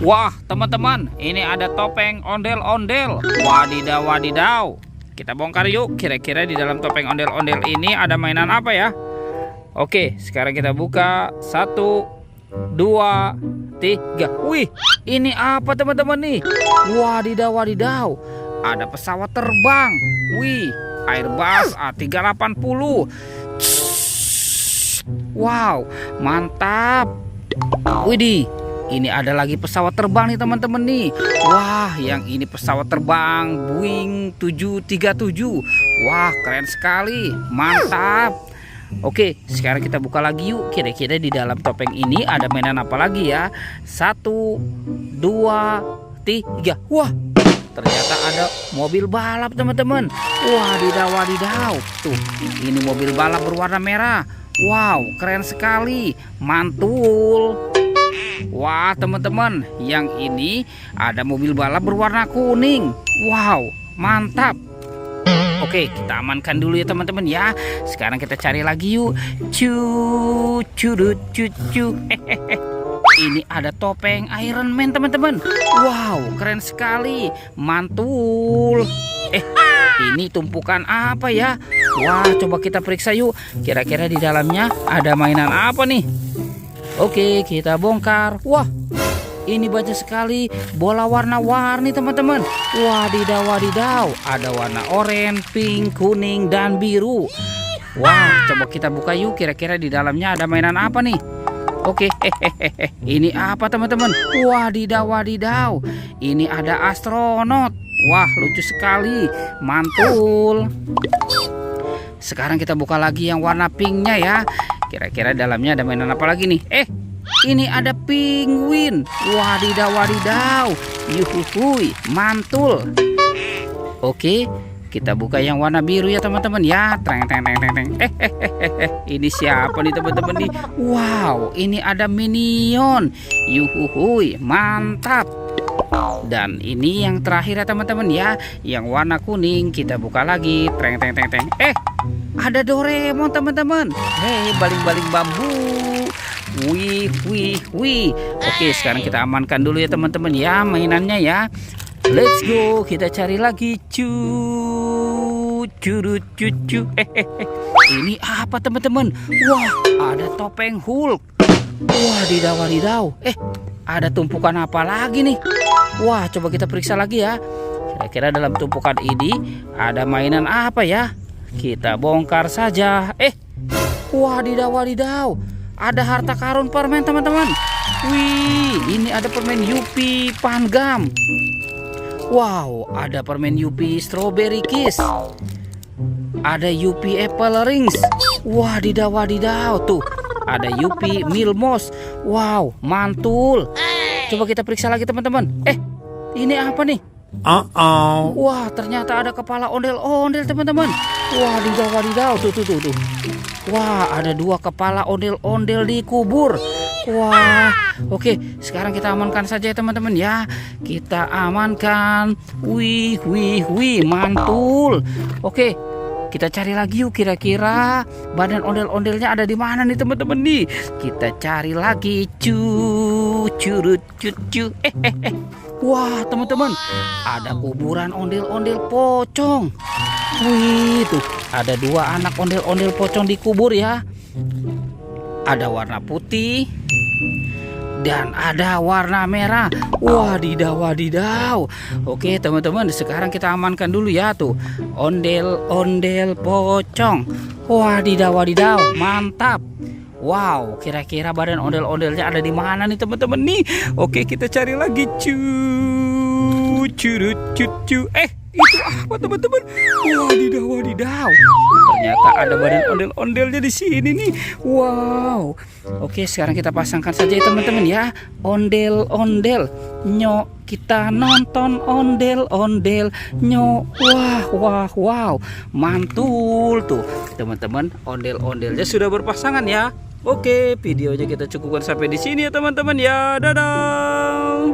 Wah, teman-teman, ini ada topeng ondel-ondel. Wadidaw, wadidaw. Kita bongkar yuk. Kira-kira di dalam topeng ondel-ondel ini ada mainan apa ya? Oke, sekarang kita buka. 1, 2, 3. Wih, ini apa teman-teman nih? Wadidaw, wadidaw. Ada pesawat terbang. Wih, Airbus A380. Wow, mantap. Widih, ini ada lagi pesawat terbang nih teman-teman nih. Wah, yang ini pesawat terbang Boeing 737. Wah, keren sekali. Mantap. Oke, sekarang kita buka lagi yuk. Kira-kira di dalam topeng ini ada mainan apa lagi ya? 1, 2, 3. Wah, ternyata ada mobil balap teman-teman. Wadidaw, wadidaw. Tuh, ini mobil balap berwarna merah. Wow, keren sekali. Mantul. Wah teman-teman, yang ini ada mobil balap berwarna kuning. Wow, mantap. Oke, kita amankan dulu ya teman-teman ya. Sekarang kita cari lagi yuk. Cu. Ini ada topeng Iron Man teman-teman. Wow, keren sekali. Mantul. Ini tumpukan apa ya? Wah, coba kita periksa yuk. Kira-kira di dalamnya ada mainan apa nih? Oke, kita bongkar. Wah, ini banyak sekali bola warna-warni teman-teman. Wadidaw, wadidaw. Ada warna oranye, pink, kuning, dan biru. Wah, coba kita buka yuk. Kira-kira di dalamnya ada mainan apa nih? Oke, ini apa teman-teman? Wadidaw, wadidaw. Ini ada astronot. Wah, lucu sekali. Mantul. Sekarang kita buka lagi yang warna pinknya ya. Kira-kira dalamnya ada mainan apa lagi nih? Ini ada penguin. Wadidaw, wadidaw. Yuhuhui, mantul. Oke, kita buka yang warna biru ya teman-teman ya. Teng. Ini siapa nih teman-teman nih? Wow, ini ada minion. Yuhuhui, mantap. Dan ini yang terakhir ya teman-teman ya, yang warna kuning. Kita buka lagi. Teng. Ada Doraemon teman-teman. Baling-baling bambu. Wih. Oke, sekarang kita amankan dulu ya teman-teman ya mainannya ya. Let's go, kita cari lagi. Cucu. Ini apa teman-teman? Wah, ada topeng Hulk. Wadidaw. Ada tumpukan apa lagi nih? Wah, coba kita periksa lagi ya. Kira-kira dalam tumpukan ini ada mainan apa ya? Kita bongkar saja. Wadidaw. Ada harta karun permen teman-teman. Wih, ini ada permen Yupi Pangam. Wow, ada permen Yupi Strawberry Kiss. Ada Yupi Apple Rings. Wadidaw. Tuh, ada Yupi Milmos. Wow, mantul. Coba kita periksa lagi teman-teman. Ini apa nih? Wah, ternyata ada kepala ondel-ondel teman-teman. Wadidaw. Tuh. Wah, ada 2 kepala ondel-ondel dikubur. Wah, oke, sekarang kita amankan saja ya teman-teman ya. Kita amankan. Wih, mantul. Oke, kita cari lagi yuk. Kira-kira badan ondel-ondelnya ada di mana nih teman-teman nih? Kita cari lagi. Cucu. Wah teman-teman, ada kuburan ondel-ondel pocong. Wih, tuh ada 2 anak ondel-ondel pocong dikubur ya. Ada warna putih dan ada warna merah. Wadidaw. Oke teman-teman, sekarang kita amankan dulu ya tuh. Ondel-ondel pocong. Wadidaw. Mantap. Wow, kira-kira badan ondel-ondelnya ada di mana nih teman-teman nih? Oke, kita cari lagi. Cucu. Itu apa teman-teman? Wadidaw. Ternyata ada badan ondel-ondelnya di sini nih. Wow. Oke, sekarang kita pasangkan saja ya teman-teman ya. Ondel-ondel. Nyok, kita nonton ondel-ondel. Nyok. Wow. Mantul tuh. Teman-teman, ondel-ondelnya sudah berpasangan ya. Oke, videonya kita cukupkan sampai di sini ya teman-teman ya. Dadah.